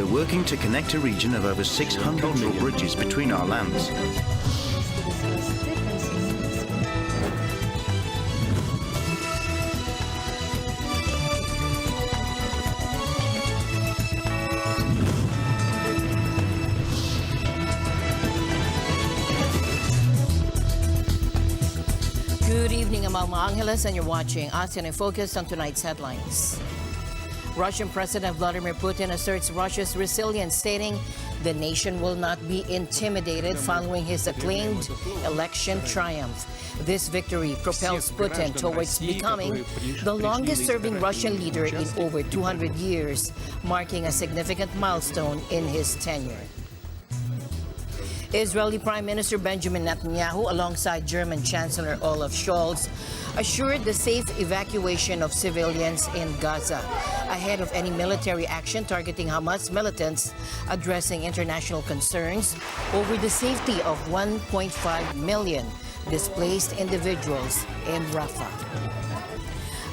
We're working to connect a region of over 600 million bridges between our lands. Good evening, I'm Alma Angeles, and you're watching ASEAN in Focus on tonight's headlines. Russian President Vladimir Putin asserts Russia's resilience, stating the nation will not be intimidated following his acclaimed election triumph. This victory propels Putin towards becoming the longest-serving Russian leader in over 200 years, marking a significant milestone in his tenure. Israeli Prime Minister Benjamin Netanyahu, alongside German Chancellor Olaf Scholz, assured the safe evacuation of civilians in Gaza, ahead of any military action targeting Hamas militants, addressing international concerns over the safety of 1.5 million displaced individuals in Rafah.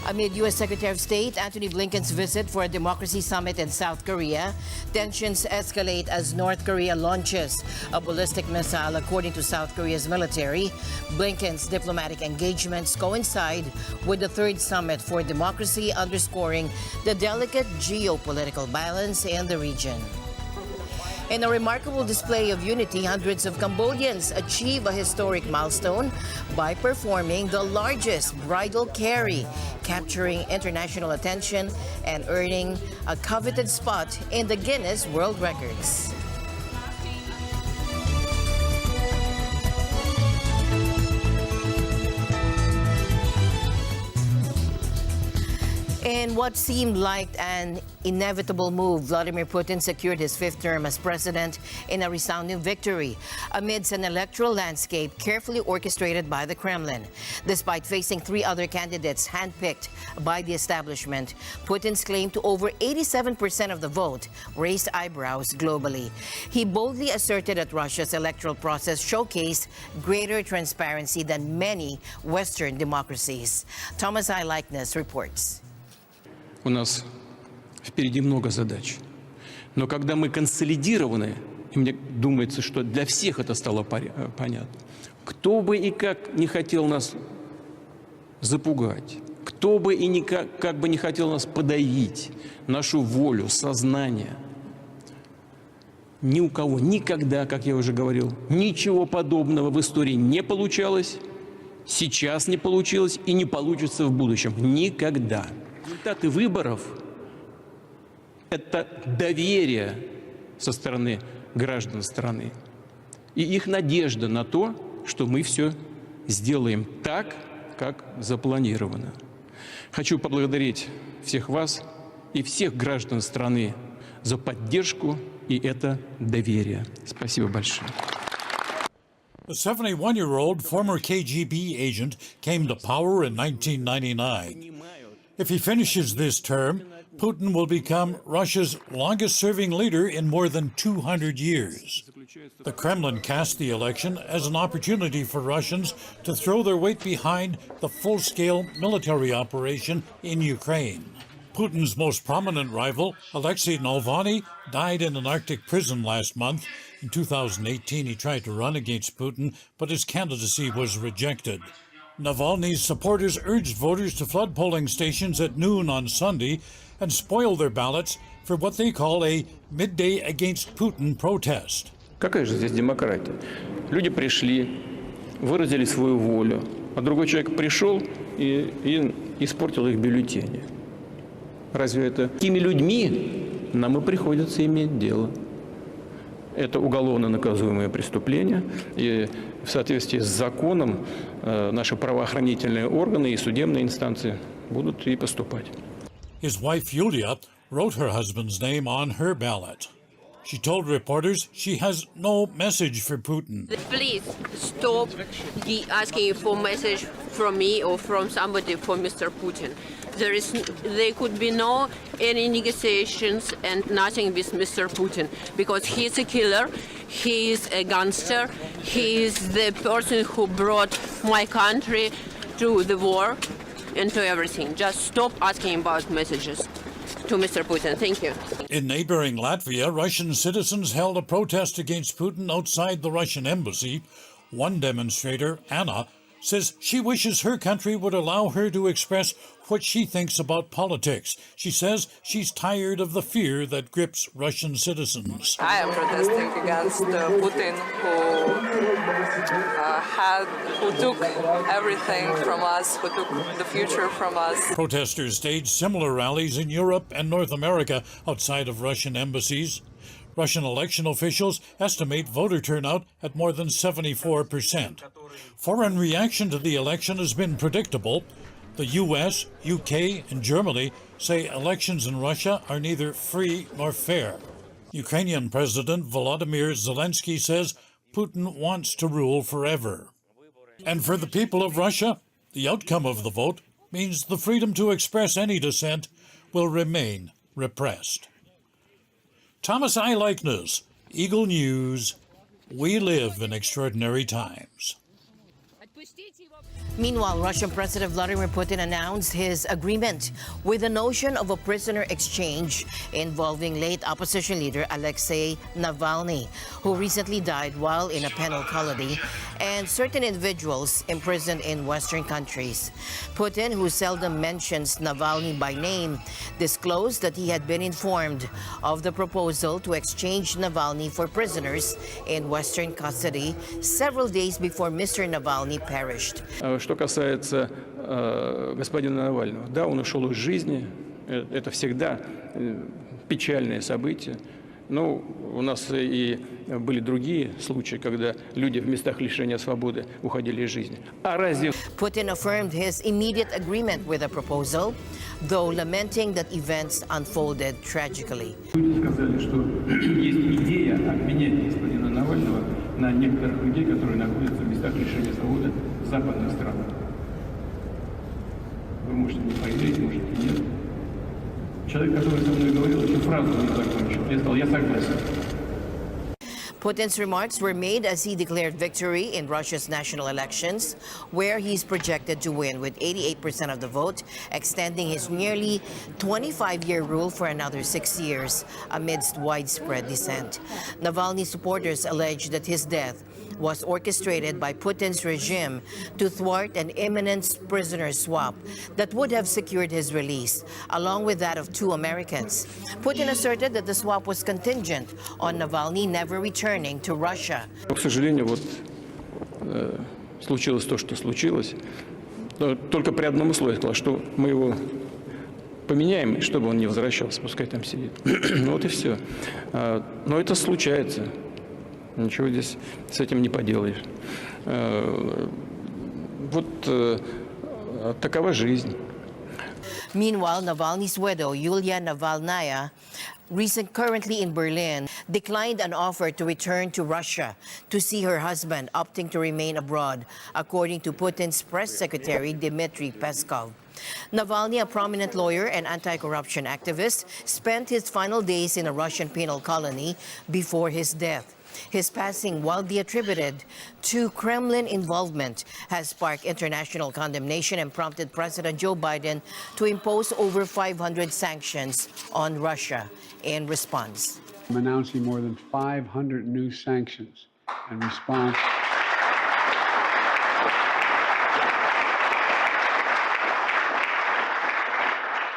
Amid U.S. Secretary of State Antony Blinken's visit for a democracy summit in South Korea, tensions escalate as North Korea launches a ballistic missile, according to South Korea's military. Blinken's diplomatic engagements coincide with the third summit for democracy, underscoring the delicate geopolitical balance in the region. In a remarkable display of unity, hundreds of Cambodians achieve a historic milestone by performing the largest bridal carry, capturing international attention and earning a coveted spot in the Guinness World Records. In what seemed like an inevitable move, Vladimir Putin secured his fifth term as president in a resounding victory amidst an electoral landscape carefully orchestrated by the Kremlin. Despite facing three other candidates handpicked by the establishment, Putin's claim to over 87% of the vote raised eyebrows globally. He boldly asserted that Russia's electoral process showcased greater transparency than many Western democracies. Thomas I. Likeness reports. У нас впереди много задач. Но когда мы консолидированы, и мне думается, что для всех это стало понятно, кто бы и как не хотел нас запугать, кто бы и как бы не хотел нас подавить, нашу волю, сознание, ни у кого никогда, как я уже говорил, ничего подобного в истории не получалось, сейчас не получилось и не получится в будущем. Никогда. Результаты выборов – это доверие со стороны граждан страны и их надежда на то, что мы все сделаем так, как запланировано. Хочу поблагодарить всех вас и всех граждан страны за поддержку и это доверие. Спасибо большое. The 71-year-old former KGB agent came to power in 1999. If he finishes this term, Putin will become Russia's longest-serving leader in more than 200 years. The Kremlin cast the election as an opportunity for Russians to throw their weight behind the full-scale military operation in Ukraine. Putin's most prominent rival, Alexei Navalny, died in an Arctic prison last month. In 2018, he tried to run against Putin, but his candidacy was rejected. Navalny's supporters urged voters to flood polling stations at noon on Sunday and spoil their ballots for what they call a midday against Putin protest. Какая же здесь демократия? Люди пришли, выразили свою волю, а другой человек пришел и испортил их бюллетени. Разве это такими людьми нам и приходится иметь дело? Это уголовно наказуемое преступление, и в соответствии с законом наши правоохранительные органы и судебные инстанции будут и поступать. His wife Yulia wrote her husband's name on her ballot. She told reporters she has no message for Putin. Please stop asking for message from me or from somebody for Mr. Putin. There could be no any negotiations and nothing with Mr. Putin because he's a killer, he is a gangster, he is the person who brought my country to the war and to everything. Just stop asking about messages. to Mr. Putin. Thank you. In neighboring Latvia, Russian citizens held a protest against Putin outside the Russian embassy. One demonstrator, Anna, says she wishes her country would allow her to express what she thinks about politics. She says she's tired of the fear that grips Russian citizens. I am protesting against Putin, who took everything from us, who took the future from us. Protesters staged similar rallies in Europe and North America outside of Russian embassies. Russian election officials estimate voter turnout at more than 74%. Foreign reaction to the election has been predictable. The US, UK, and Germany say elections in Russia are neither free nor fair. Ukrainian President Volodymyr Zelensky says Putin wants to rule forever. And for the people of Russia, the outcome of the vote means the freedom to express any dissent will remain repressed. Thomas I. Likeness, Eagle News. We live in extraordinary times. Meanwhile, Russian President Vladimir Putin announced his agreement with the notion of a prisoner exchange involving late opposition leader Alexei Navalny, who recently died while in a penal colony, and certain individuals imprisoned in Western countries. Putin, who seldom mentions Navalny by name, disclosed that he had been informed of the proposal to exchange Navalny for prisoners in Western custody several days before Mr. Navalny perished. Что касается господина Навального, да, он ушел из жизни, это всегда печальное событие. Но у нас и были другие случаи, когда люди в местах лишения свободы уходили из жизни. А разве... Putin affirmed his immediate agreement with the proposal, though lamenting that events unfolded tragically. Люди сказали, что есть идея обменять господина Навального на некоторых людей, которые находятся в местах лишения свободы в западных странах. Вы можете не поверить, можете нет. Человек, который со мной говорил, эту фразу не закончил. Я сказал, я согласен. Putin's remarks were made as he declared victory in Russia's national elections, where he's projected to win with 88% of the vote, extending his nearly 25-year rule for another 6 years amidst widespread dissent. Navalny supporters allege that his death was orchestrated by Putin's regime to thwart an imminent prisoner swap that would have secured his release, along with that of 2 Americans. Putin asserted that the swap was contingent on Navalny never returning to Russia. К сожалению, вот случилось то, что случилось. Только при одном условии, сказал, что мы его поменяем, чтобы он не возвращался, пускай там сидит. Вот и все. Но это случается. Ничего здесь с этим не поделаешь. Вот такова жизнь. Meanwhile, Navalny's widow, Yulia Navalnaya, currently in Berlin, declined an offer to return to Russia to see her husband, opting to remain abroad, according to Putin's press secretary, Dmitry Peskov. Navalny, a prominent lawyer and anti-corruption activist, spent his final days in a Russian penal colony before his death. His passing, widely attributed to Kremlin involvement, has sparked international condemnation and prompted President Joe Biden to impose over 500 sanctions on Russia in response. I'm announcing more than 500 new sanctions in response.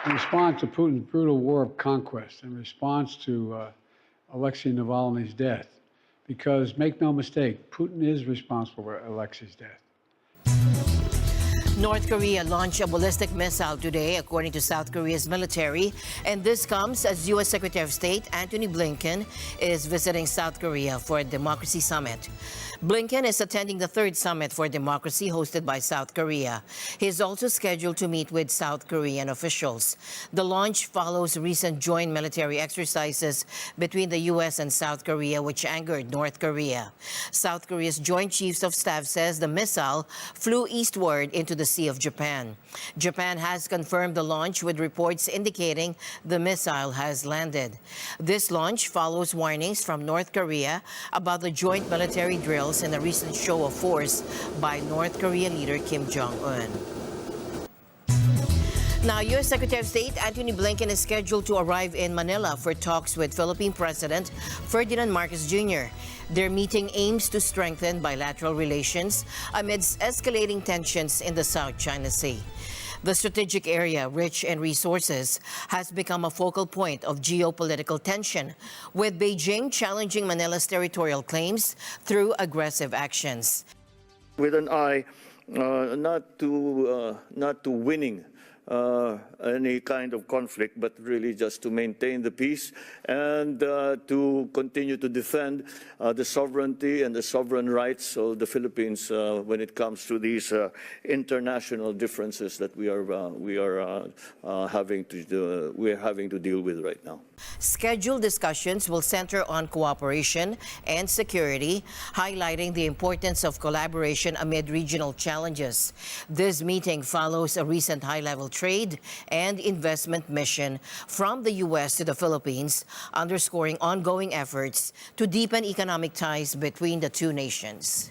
In response to Putin's brutal war of conquest, in response to Alexei Navalny's death. Because, make no mistake, Putin is responsible for Alexei's death. North Korea launched a ballistic missile today, according to South Korea's military. And this comes as U.S. Secretary of State Antony Blinken is visiting South Korea for a democracy summit. Blinken is attending the 3rd Summit for Democracy hosted by South Korea. He is also scheduled to meet with South Korean officials. The launch follows recent joint military exercises between the U.S. and South Korea, which angered North Korea. South Korea's Joint Chiefs of Staff says the missile flew eastward into the Sea of Japan. Japan has confirmed the launch, with reports indicating the missile has landed. This launch follows warnings from North Korea about the joint military drills in a recent show of force by North Korean leader Kim Jong-un. Now, U.S. Secretary of State Antony Blinken is scheduled to arrive in Manila for talks with Philippine President Ferdinand Marcos Jr. Their meeting aims to strengthen bilateral relations amidst escalating tensions in the South China Sea. The strategic area, rich in resources, has become a focal point of geopolitical tension, with Beijing challenging Manila's territorial claims through aggressive actions. With an eye not to winning any kind of conflict, but really just to maintain the peace and to continue to defend the sovereignty and the sovereign rights of the Philippines when it comes to these international differences that we are having to deal with right now. Scheduled discussions will center on cooperation and security, highlighting the importance of collaboration amid regional challenges. This meeting follows a recent high-level trade and investment mission from the U.S. to the Philippines, underscoring ongoing efforts to deepen economic ties between the two nations.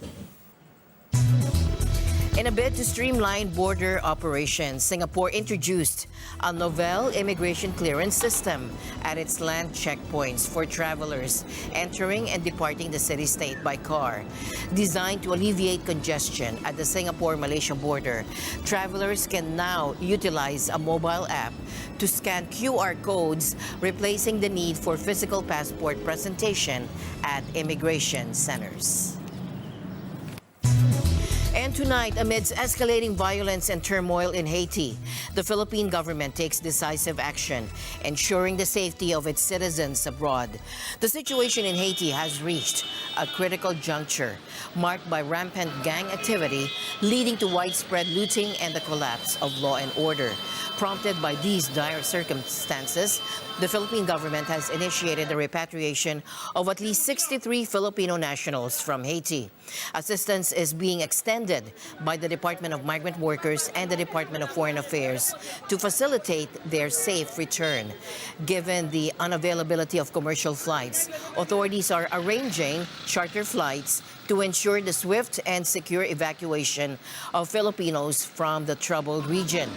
In a bid to streamline border operations, Singapore introduced a novel immigration clearance system at its land checkpoints for travelers entering and departing the city-state by car. Designed to alleviate congestion at the Singapore-Malaysia border, travelers can now utilize a mobile app to scan QR codes, replacing the need for physical passport presentation at immigration centers. And tonight, amidst escalating violence and turmoil in Haiti, the Philippine government takes decisive action, ensuring the safety of its citizens abroad. The situation in Haiti has reached a critical juncture, marked by rampant gang activity, leading to widespread looting and the collapse of law and order. Prompted by these dire circumstances, the Philippine government has initiated the repatriation of at least 63 Filipino nationals from Haiti. Assistance is being extended by the Department of Migrant Workers and the Department of Foreign Affairs to facilitate their safe return. Given the unavailability of commercial flights, authorities are arranging charter flights to ensure the swift and secure evacuation of Filipinos from the troubled region.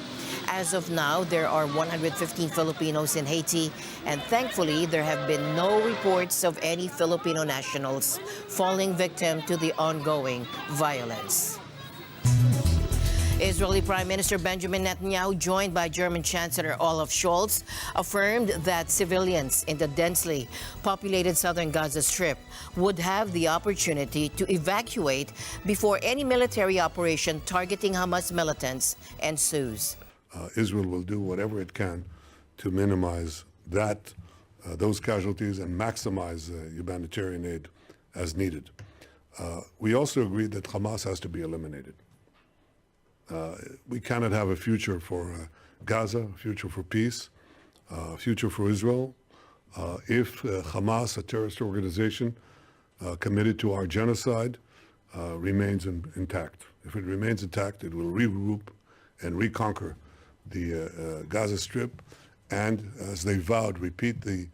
As of now, there are 115 Filipinos in Haiti, and thankfully, there have been no reports of any Filipino nationals falling victim to the ongoing violence. Israeli Prime Minister Benjamin Netanyahu, joined by German Chancellor Olaf Scholz, affirmed that civilians in the densely populated southern Gaza Strip would have the opportunity to evacuate before any military operation targeting Hamas militants ensues. Israel will do whatever it can to minimize those casualties and maximize humanitarian aid as needed. We also agreed that Hamas has to be eliminated. We cannot have a future for Gaza, a future for peace, a future for Israel, if Hamas, a terrorist organization committed to our genocide, remains intact. If it remains intact, it will regroup and reconquer the Gaza Strip and, as they vowed, repeat the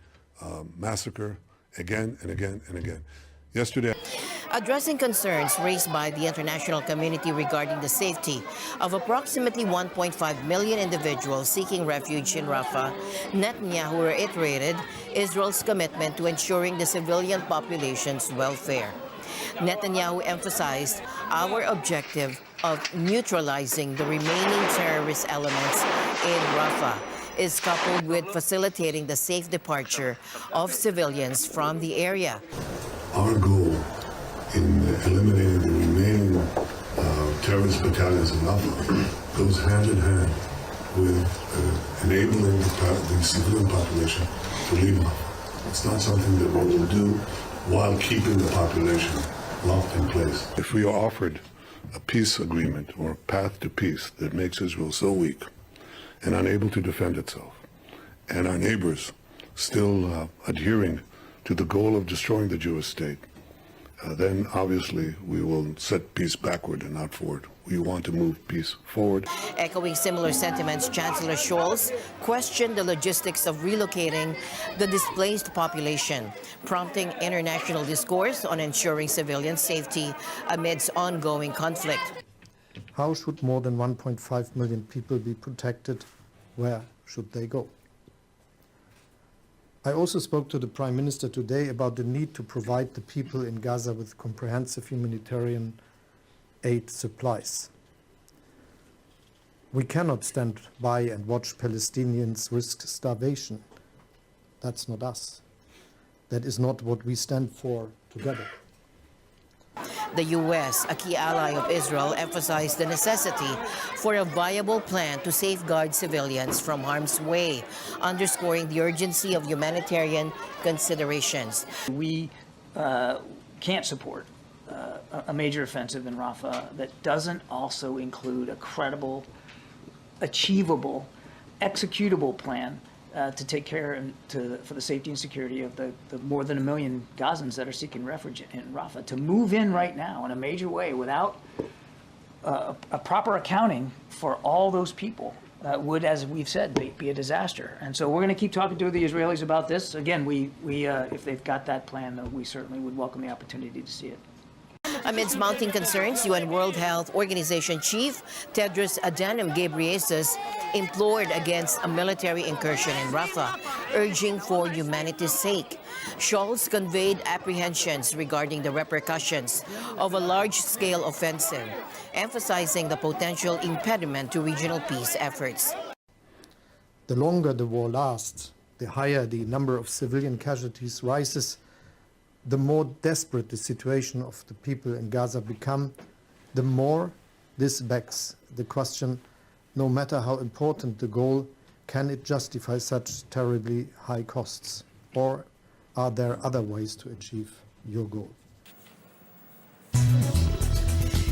massacre again and again and again. Yesterday, addressing concerns raised by the international community regarding the safety of approximately 1.5 million individuals seeking refuge in Rafah, Netanyahu reiterated Israel's commitment to ensuring the civilian population's welfare. Netanyahu emphasized our objective of neutralizing the remaining terrorist elements in Rafah is coupled with facilitating the safe departure of civilians from the area. our goal in eliminating the remaining terrorist battalions in Rafah goes hand in hand with enabling the civilian population to leave Rafah. It's not something that we will do while keeping the population locked in place. If we are offered a peace agreement or a path to peace that makes Israel so weak and unable to defend itself, and our neighbors still adhering to the goal of destroying the Jewish state, then obviously we will set peace backward and not forward. We want to move peace forward. Echoing similar sentiments, Chancellor Scholz questioned the logistics of relocating the displaced population, prompting international discourse on ensuring civilian safety amidst ongoing conflict. How should more than 1.5 million people be protected where should they go? I also spoke to the Prime Minister today about the need to provide the people in Gaza with comprehensive humanitarian aid supplies. We cannot stand by and watch Palestinians risk starvation. That's not us. That is not what we stand for together. The U.S., a key ally of Israel, emphasized the necessity for a viable plan to safeguard civilians from harm's way, underscoring the urgency of humanitarian considerations. We can't support a major offensive in Rafah that doesn't also include a credible, achievable, executable plan to take care for the safety and security of the more than 1 million Gazans that are seeking refuge in Rafah. To move in right now in a major way without a proper accounting for all those people would, as we've said, be a disaster. And so we're going to keep talking to the Israelis about this. Again, if they've got that plan, we certainly would welcome the opportunity to see it. Amidst mounting concerns, UN World Health Organization Chief Tedros Adhanom Ghebreyesus implored against a military incursion in Rafah, urging for humanity's sake. Scholz conveyed apprehensions regarding the repercussions of a large-scale offensive, emphasizing the potential impediment to regional peace efforts. The longer the war lasts, the higher the number of civilian casualties rises, the more desperate the situation of the people in Gaza become, the more this begs the question, no matter how important the goal, can it justify such terribly high costs? Or are there other ways to achieve your goal?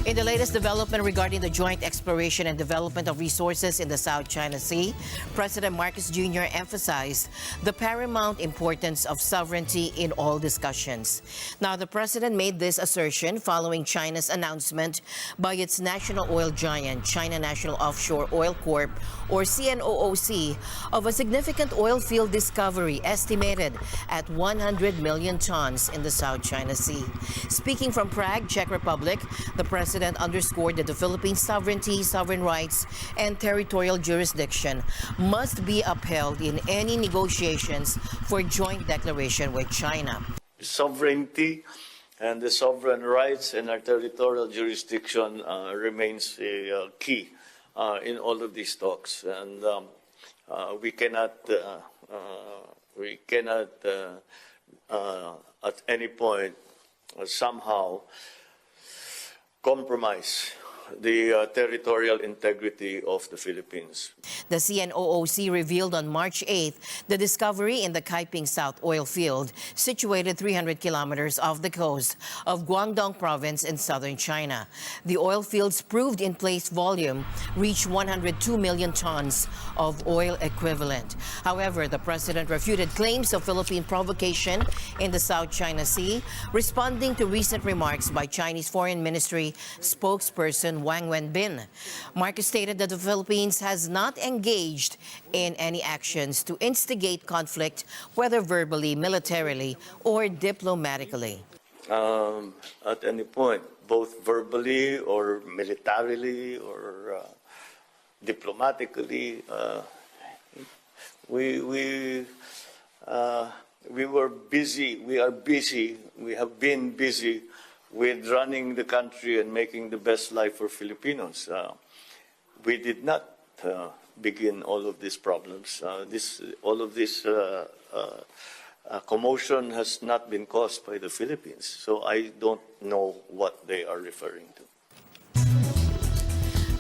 In the latest development regarding the joint exploration and development of resources in the South China Sea, President Marcos Jr. emphasized the paramount importance of sovereignty in all discussions. Now, the president made this assertion following China's announcement by its national oil giant, China National Offshore Oil Corp, or CNOOC, of a significant oil field discovery estimated at 100 million tons in the South China Sea. Speaking from Prague, Czech Republic, the president underscored that the Philippines' sovereignty, sovereign rights, and territorial jurisdiction must be upheld in any negotiations for joint declaration with China. Sovereignty and the sovereign rights and our territorial jurisdiction remains a key in all of these talks, and we cannot at any point somehow compromise the territorial integrity of the Philippines. The CNOOC revealed on March 8th the discovery in the Kaiping South oil field, situated 300 kilometers off the coast of Guangdong province in southern China. The oil field's proved in-place volume reached 102 million tons of oil equivalent. However, the president refuted claims of Philippine provocation in the South China Sea, responding to recent remarks by Chinese Foreign Ministry spokesperson Wang Wenbin. Marcos stated that the Philippines has not engaged in any actions to instigate conflict, whether verbally, militarily, or diplomatically. At any point, both verbally or militarily or diplomatically, we were busy, we are busy, we have been busy with running the country and making the best life for Filipinos. We did not begin all of these problems. All of this commotion has not been caused by the Philippines, so I don't know what they are referring to.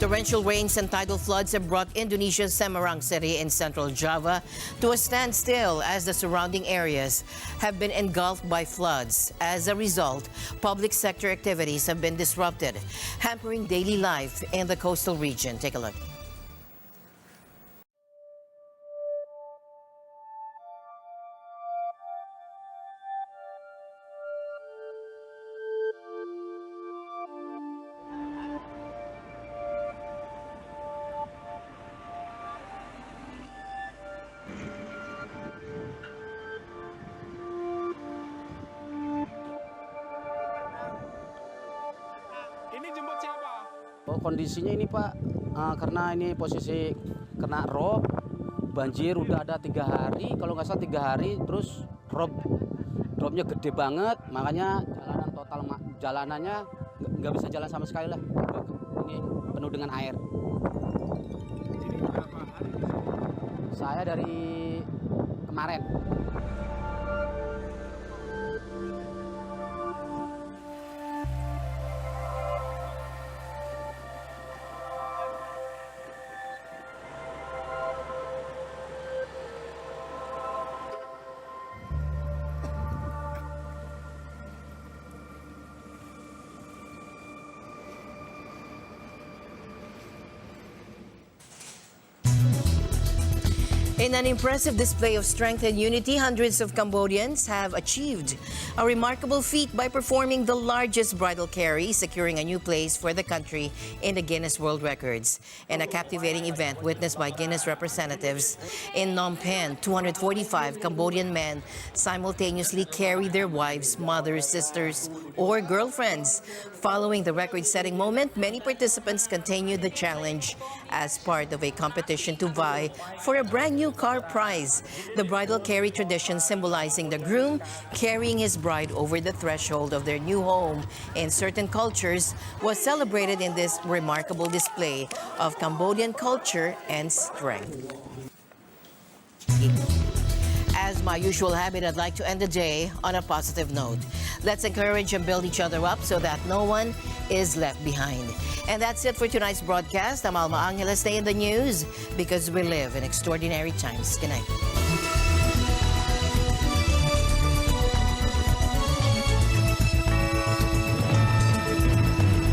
Torrential rains and tidal floods have brought Indonesia's Semarang city in central Java to a standstill as the surrounding areas have been engulfed by floods. As a result, public sector activities have been disrupted, hampering daily life in the coastal region. Take a look. Kondisinya ini Pak, karena ini posisi kena rob, banjir udah ada 3 hari, kalau nggak salah 3 hari, terus dropnya gede banget, makanya jalanannya nggak bisa jalan sama sekali lah. Ini penuh dengan air. Saya dari kemarin. In an impressive display of strength and unity, hundreds of Cambodians have achieved a remarkable feat by performing the largest bridal carry, securing a new place for the country in the Guinness World Records. In a captivating event witnessed by Guinness representatives in Phnom Penh, 245 Cambodian men simultaneously carried their wives, mothers, sisters, or girlfriends. Following the record-setting moment, many participants continued the challenge as part of a competition to vie for a brand new car prize. The bridal carry tradition, symbolizing the groom carrying his bride over the threshold of their new home in certain cultures, was celebrated in this remarkable display of Cambodian culture and strength. As my usual habit, I'd like to end the day on a positive note. Let's encourage and build each other up so that no one is left behind. And that's it for tonight's broadcast. I'm Alma Angela. Stay in the news because we live in extraordinary times. Good night.